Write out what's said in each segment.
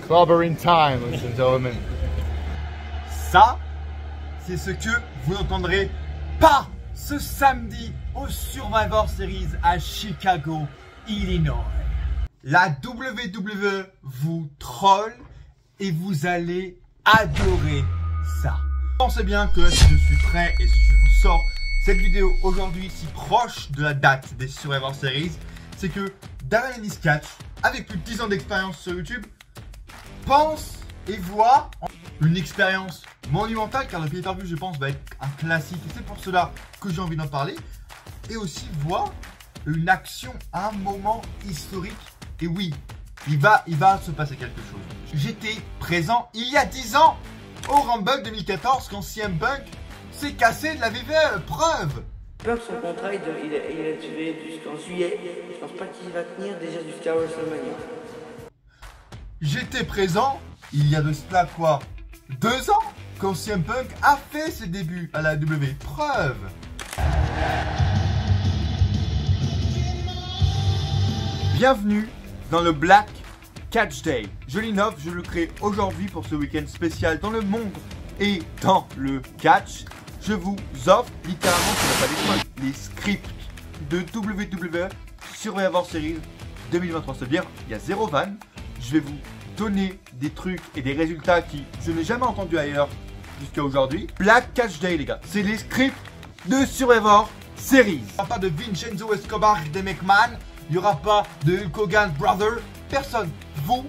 Clobbering time, ladies and gentlemen. Ça, c'est ce que vous n'entendrez pas ce samedi au Survivor Series à Chicago, Illinois. La WWE vous troll et vous allez adorer ça. Pensez bien que si je suis prêt et si je vous sors cette vidéo aujourd'hui si proche de la date des Survivor Series, c'est que Darren Ellis Catch, avec plus de 10 ans d'expérience sur YouTube, pense et voit une expérience monumentale, car le pay-per-view, je pense, va être un classique et c'est pour cela que j'ai envie d'en parler, et aussi voit une action à un moment historique. Et oui, il va se passer quelque chose. J'étais présent il y a 10 ans au Rumble 2014 quand CM Punk s'est cassé de la WWE, preuve. Peur son contrat, il a duré jusqu'en juillet. Je pense pas qu'il va tenir déjà jusqu'à WrestleMania. J'étais présent il y a de cela quoi 2 ans quand CM Punk a fait ses débuts à la WWE, preuve. Bienvenue dans le Black Catch Day. Je l'innove, je le crée aujourd'hui pour ce week-end spécial dans le monde et dans le catch. Je vous offre littéralement, les scripts de WWE Survivor Series 2023. C'est-à-dire, il y a 0 vanne. Je vais vous donner des trucs et des résultats qui je n'ai jamais entendus ailleurs jusqu'à aujourd'hui. Black Catch Day, les gars. C'est les scripts de Survivor Series. Il n'y aura pas de Vincenzo Escobar de McMahon. Il n'y aura pas de Hulk Hogan Brother. Personne. Vous,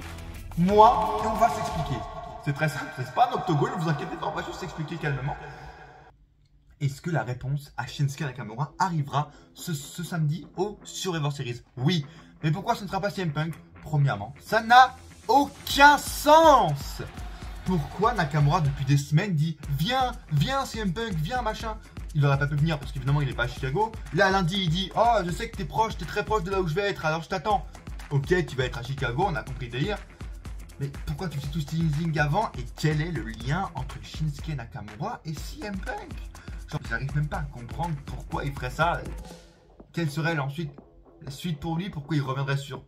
moi, et on va s'expliquer. C'est très simple. C'est pas un octogone, ne vous inquiétez pas. On va juste s'expliquer calmement. Est-ce que la réponse à Shinsuke Nakamura arrivera ce samedi au Survivor Series? Oui. Mais pourquoi ce ne sera pas CM Punk? Premièrement, ça n'a aucun sens. Pourquoi Nakamura depuis des semaines dit viens CM Punk, viens machin? Il n'aurait pas pu venir parce qu'évidemment il n'est pas à Chicago. Là lundi il dit oh je sais que t'es très proche de là où je vais être, alors je t'attends. Ok, tu vas être à Chicago, on a compris le délire. Mais pourquoi tu fais tout ce teasing avant? Et quel est le lien entre Shinsuke Nakamura et CM Punk? Genre, j'arrive même pas à comprendre pourquoi il ferait ça. Quelle serait ensuite la suite pour lui? Pourquoi il reviendrait sur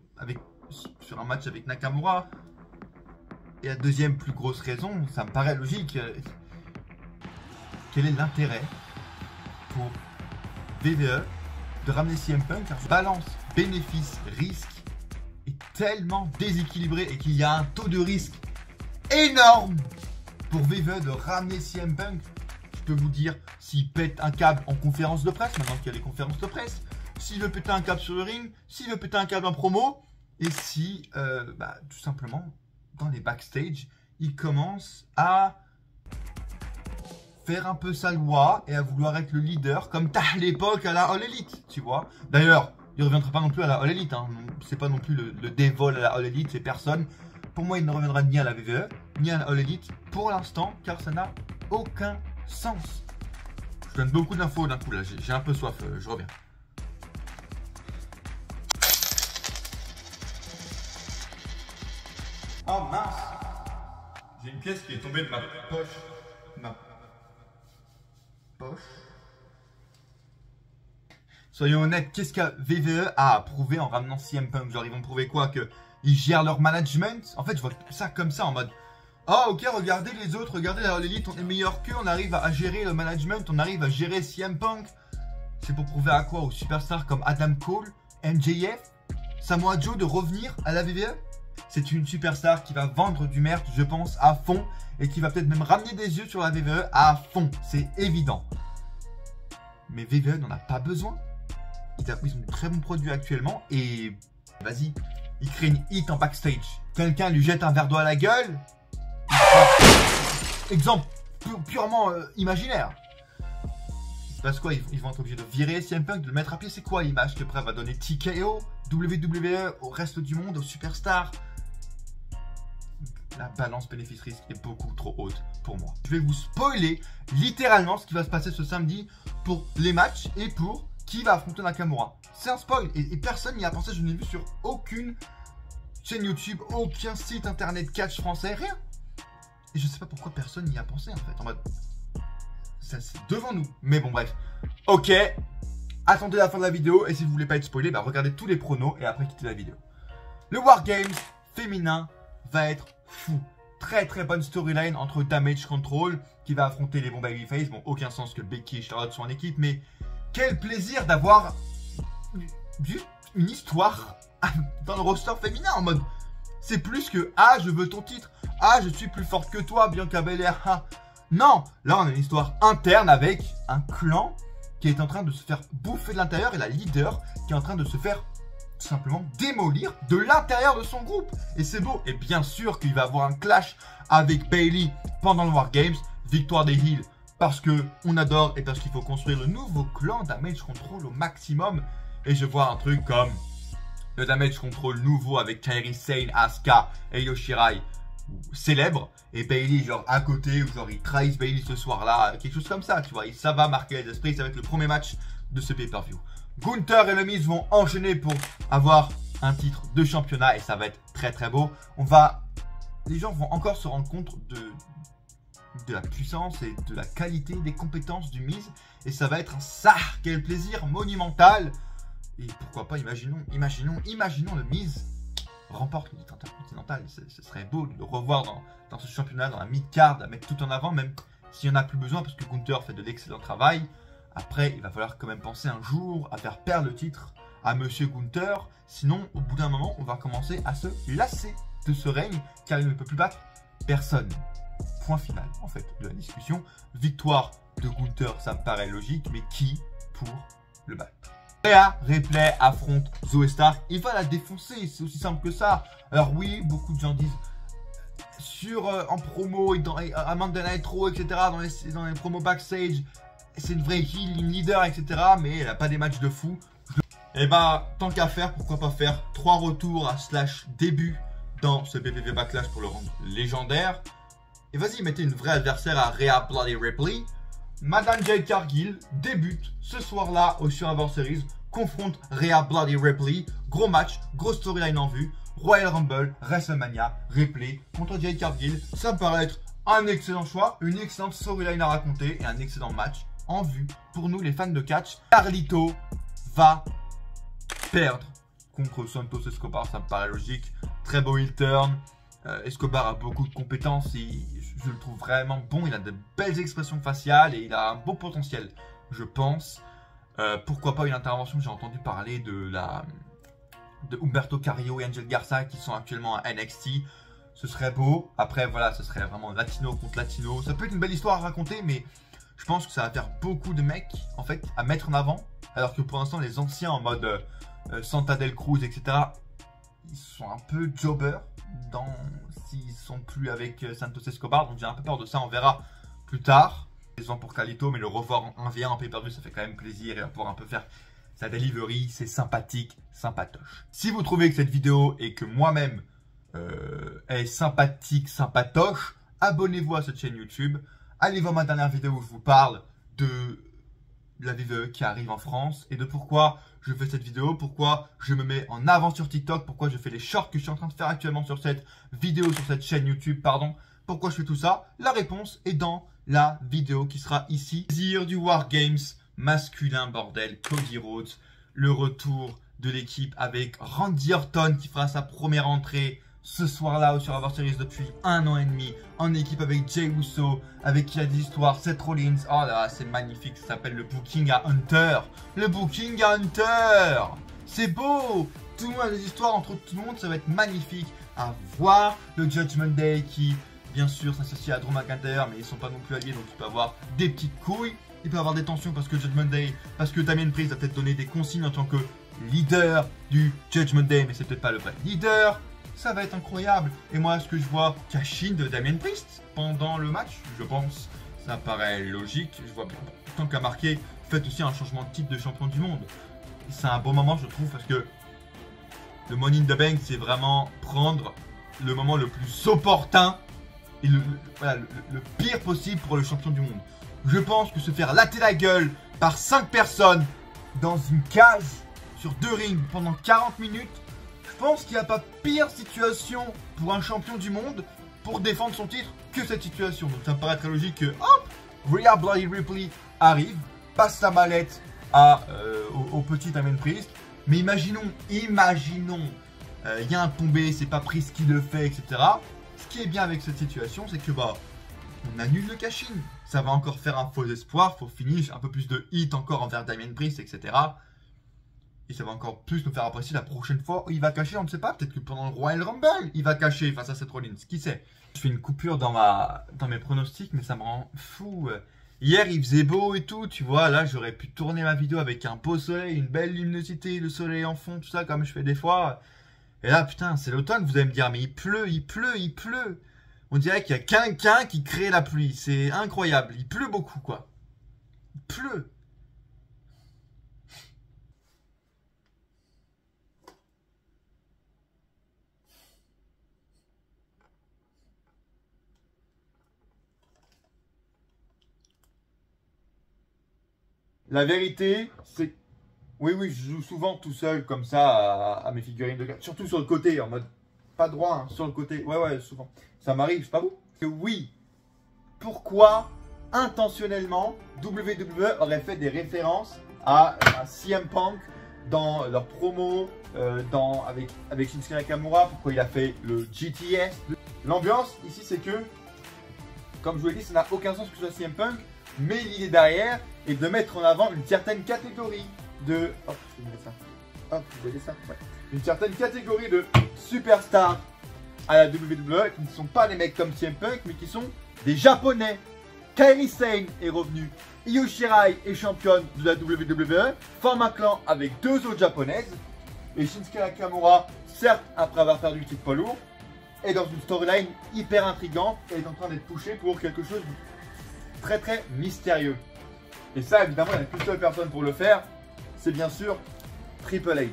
un match avec Nakamura? Et la deuxième plus grosse raison, ça me paraît logique. Quel est l'intérêt pour WWE de ramener CM Punk? Car balance, bénéfice, risque est tellement déséquilibré et qu'il y a un taux de risque énorme pour WWE de ramener CM Punk. Je peux vous dire, s'il pète un câble en conférence de presse, maintenant qu'il y a les conférences de presse, s'il veut péter un câble sur le ring, s'il veut péter un câble en promo, et si, tout simplement, dans les backstage, il commence à faire un peu sa loi et à vouloir être le leader, comme à l'époque à la All Elite, tu vois. D'ailleurs, il ne reviendra pas non plus à la All Elite, hein. C'est pas non plus le dévol à la All Elite, c'est personne. Pour moi, il ne reviendra ni à la WWE, ni à la All Elite, pour l'instant, car ça n'a aucun sens. Je donne beaucoup d'infos d'un coup là, j'ai un peu soif, je reviens. Oh mince, j'ai une pièce qui est tombée de ma poche. Soyons honnêtes, qu'est-ce que WWE a approuvé en ramenant CM Punk? Genre ils vont prouver quoi? Qu'ils gèrent leur management? En fait je vois ça comme ça en mode oh ok, regardez les autres, regardez l'élite, on est meilleur qu'eux, on arrive à gérer le management, on arrive à gérer CM Punk. C'est pour prouver à quoi? Aux superstars comme Adam Cole, MJF, Samoa Joe de revenir à la WWE? C'est une superstar qui va vendre du merch, je pense, à fond. Et qui va peut-être même ramener des yeux sur la WWE à fond, c'est évident. Mais WWE n'en a pas besoin. Ils ont de très bons produits actuellement. Et vas-y, il crée une hit en backstage. Quelqu'un lui jette un verre d'eau à la gueule. Exemple purement imaginaire. Il se passe quoi? Ils vont être obligés de virer CM Punk, de le mettre à pied. C'est quoi l'image que Prêt va donner TKO, WWE, au reste du monde, aux superstars? La balance bénéfice-risque est beaucoup trop haute pour moi. Je vais vous spoiler littéralement ce qui va se passer ce samedi pour les matchs et pour qui va affronter Nakamura. C'est un spoil et personne n'y a pensé. Je n'ai vu sur aucune chaîne YouTube, aucun site internet catch français, rien. Et je sais pas pourquoi personne n'y a pensé en fait. En mode, c'est devant nous. Mais bon bref. Ok. Attendez la fin de la vidéo et si vous voulez pas être spoilé, regardez tous les pronos et après quittez la vidéo. Le Wargames féminin va être fou. Très bonne storyline entre Damage Control qui va affronter les bons babyface. Bon, aucun sens que Becky et Charlotte soient en équipe, mais quel plaisir d'avoir une histoire dans le roster féminin en mode c'est plus que ah je veux ton titre, ah je suis plus forte que toi Bianca Belair. Ah. Non, là on a une histoire interne avec un clan qui est en train de se faire bouffer de l'intérieur et la leader qui est en train de se faire tout simplement démolir de l'intérieur de son groupe. Et c'est beau. Et bien sûr qu'il va avoir un clash avec Bayley pendant le War Games. Victoire des Heels parce que on adore et parce qu'il faut construire le nouveau clan Damage Control au maximum. Et je vois un truc comme le Damage Control nouveau avec Kairi Sane, Asuka et Io Shirai célèbre. Et Bayley genre à côté ou genre il trahissent Bayley ce soir là. Quelque chose comme ça tu vois. Et ça va marquer les esprits. Ça va être le premier match de ce pay-per-view. Gunther et le Miz vont enchaîner pour avoir un titre de championnat et ça va être très beau. Les gens vont encore se rendre compte de la puissance et de la qualité des compétences du Miz et ça va être quel plaisir monumental. Et pourquoi pas, imaginons le Miz remporte le titre intercontinental. Ce serait beau de le revoir dans ce championnat, dans la mid-card, à mettre tout en avant, même s'il n'y en a plus besoin parce que Gunther fait de l'excellent travail. Après, il va falloir quand même penser un jour à faire perdre le titre à Monsieur Gunther. Sinon, au bout d'un moment, on va commencer à se lasser de ce règne car il ne peut plus battre personne. Point final, en fait, de la discussion. Victoire de Gunther, ça me paraît logique, mais qui pour le battre? Rhea Ripley affronte Zoey Stark. Il va la défoncer, c'est aussi simple que ça. Alors oui, beaucoup de gens disent en promo et à Monday Night Raw, etc., dans les promos backstage, c'est une vraie heel, une leader, etc. Mais elle n'a pas des matchs de fou. Et bah, tant qu'à faire, pourquoi pas faire 3 retours à /début dans ce PPV Backlash pour le rendre légendaire. Et vas-y, mettez une vraie adversaire à Rhea Bloody Ripley. Madame Jade Cargill débute ce soir-là au Survivor Series, confronte Rhea Bloody Ripley. Gros match, grosse storyline en vue. Royal Rumble, WrestleMania, Ripley contre Jade Cargill. Ça me paraît être un excellent choix, une excellente storyline à raconter et un excellent match en vue pour nous les fans de catch. Carlito va perdre contre Santos Escobar, ça me paraît logique. Très beau heel turn. Escobar a beaucoup de compétences et je le trouve vraiment bon. Il a de belles expressions faciales et il a un beau potentiel, je pense. Pourquoi pas une intervention? J'ai entendu parler de Humberto Carrillo et Angel Garza qui sont actuellement à NXT. Ce serait beau. Après, voilà, ce serait vraiment latino contre latino. Ça peut être une belle histoire à raconter, mais je pense que ça va faire beaucoup de mecs, en fait, à mettre en avant. Alors que pour l'instant, les anciens en mode Santa del Cruz, etc., ils sont un peu jobbers s'ils sont plus avec Santos Escobar. Donc j'ai un peu peur de ça, on verra plus tard. Ils ont pour Carlito, mais le revoir en 1v1 en pay-per-view, ça fait quand même plaisir. Et on va pouvoir un peu faire sa delivery, c'est sympathique, sympatoche. Si vous trouvez que cette vidéo et que moi-même est sympathique, sympatoche, abonnez-vous à cette chaîne YouTube. Allez voir ma dernière vidéo où je vous parle de la WWE qui arrive en France et de pourquoi je fais cette vidéo, pourquoi je me mets en avant sur TikTok, pourquoi je fais les shorts que je suis en train de faire actuellement sur cette vidéo, sur cette chaîne YouTube, pardon. Pourquoi je fais tout ça? La réponse est dans la vidéo qui sera ici. Plaisir du War Games masculin, bordel, Cody Rhodes, le retour de l'équipe avec Randy Orton qui fera sa première entrée ce soir-là au Survivor Series depuis 1 an et demi, en équipe avec Jey Uso, avec qui a des histoires, Seth Rollins. Oh là, c'est magnifique, ça s'appelle le Booking à Hunter. Le Booking à Hunter, c'est beau. Tout le monde a des histoires entre tout le monde, ça va être magnifique à voir. Le Judgment Day qui, bien sûr, s'associe à Drew McIntyre, mais ils sont pas non plus alliés, donc il peut avoir des petites couilles. Il peut avoir des tensions parce que Judgment Day, parce que Damien Priest a peut-être donné des consignes en tant que leader du Judgment Day, mais c'est peut-être pas le vrai leader. Ça va être incroyable. Et moi, ce que je vois, cash-in de Damien Priest pendant le match, je pense, ça paraît logique. Je vois bien, tant qu'à marquer, faites aussi un changement de titre de champion du monde. C'est un bon moment, je trouve, parce que le Money in the Bank, c'est vraiment prendre le moment le plus opportun et le pire possible pour le champion du monde. Je pense que se faire latter la gueule par 5 personnes dans une cage sur 2 rings pendant 40 minutes, je pense qu'il n'y a pas pire situation pour un champion du monde pour défendre son titre que cette situation. Donc ça me paraît très logique que hop, Rhea Bloody Ripley arrive, passe la mallette au petit Damien Priest. Mais imaginons, il y a un tombé, c'est pas Priest qui le fait, etc. Ce qui est bien avec cette situation, c'est que bah, on annule le cash-in. Ça va encore faire un faux espoir, faut finish, un peu plus de hit encore envers Damien Priest, etc. Et ça va encore plus nous faire apprécier la prochaine fois où il va cacher, on ne sait pas, peut-être que pendant le Royal Rumble, il va cacher face à Seth Rollins, qui sait. Je fais une coupure dans mes pronostics, mais ça me rend fou. Hier, il faisait beau et tout, tu vois, là, j'aurais pu tourner ma vidéo avec un beau soleil, une belle luminosité, le soleil en fond, tout ça, comme je fais des fois. Et là, putain, c'est l'automne, vous allez me dire, mais il pleut, il pleut, il pleut. On dirait qu'il y a quelqu'un qui crée la pluie, c'est incroyable, il pleut beaucoup, quoi. Il pleut. La vérité, c'est... Oui, je joue souvent tout seul comme ça à mes figurines de cartes. Surtout sur le côté, en mode... Pas droit, hein, sur le côté. Ouais, souvent. Ça m'arrive, c'est pas vous? Oui. Pourquoi, intentionnellement, WWE aurait fait des références à CM Punk dans leur promo, avec Shinsuke Nakamura, pourquoi il a fait le GTS. L'ambiance, ici, c'est que, comme je vous l'ai dit, ça n'a aucun sens que ce soit CM Punk, mais l'idée derrière est de mettre en avant une certaine catégorie de... Hop, je vais mettre ça. Hop, vous voyez ça? Ouais. Une certaine catégorie de superstars à la WWE qui ne sont pas des mecs comme CM Punk, mais qui sont des japonais. Kairi Sane est revenue. Io Shirai est championne de la WWE, forme un clan avec 2 autres japonaises. Et Shinsuke Nakamura, certes, après avoir perdu le titre poids lourd, est dans une storyline hyper intrigante et est en train d'être poussé pour quelque chose de très mystérieux. Et ça, évidemment, il n'y a qu'une seule personne pour le faire, c'est bien sûr Triple H.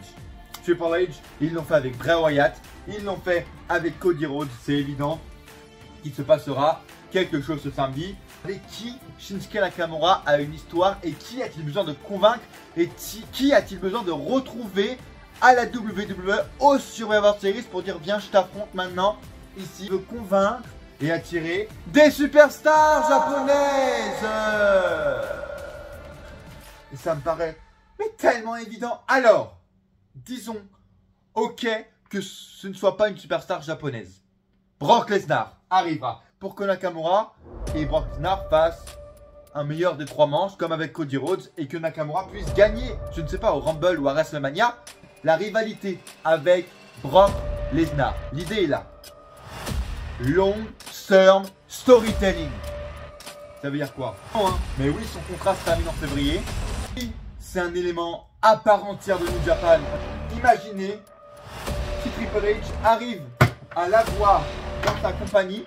Triple H, ils l'ont fait avec Bray Wyatt, ils l'ont fait avec Cody Rhodes, c'est évident qu'il se passera quelque chose ce samedi. Avec qui Shinsuke Nakamura a une histoire et qui a-t-il besoin de convaincre et qui a-t-il besoin de retrouver à la WWE au Survivor Series pour dire viens je t'affronte maintenant ici. Il veut convaincre et attirer des superstars japonaises. Et ça me paraît mais tellement évident. Alors, disons, ok, que ce ne soit pas une superstar japonaise. Brock Lesnar arrivera pour que Nakamura et Brock Lesnar fassent un meilleur des 3 manches, comme avec Cody Rhodes, et que Nakamura puisse gagner, je ne sais pas, au Rumble ou à WrestleMania, la rivalité avec Brock Lesnar. L'idée est là. Long term storytelling. Ça veut dire quoi? Mais oui, son contrat se termine en février. C'est un élément à part entière de New Japan. Imaginez si Triple H arrive à l'avoir dans sa compagnie,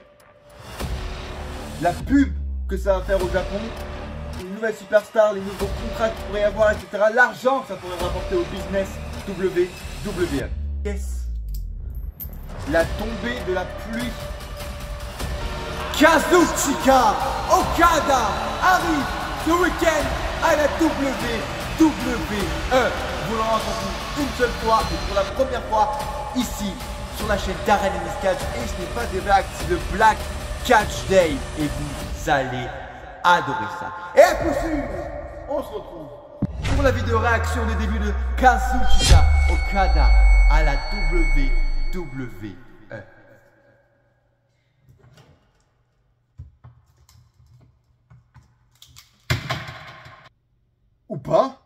la pub que ça va faire au Japon, les nouvelles superstars, les nouveaux contrats qu'il pourrait y avoir, etc. L'argent que ça pourrait rapporter au business WWE. Yes. La tombée de la pluie. Kazuchika Okada arrive ce week-end à la WWE. Vous l'aurez entendu une seule fois et pour la première fois ici sur la chaîne Darren Ellis Catch. Et ce n'est pas des blagues, c'est le Black Catch Day. Et vous allez adorer ça. Et à coup sûr, on se retrouve pour la vidéo réaction des débuts de Kazuchika Okada à la WWE. Ou pas?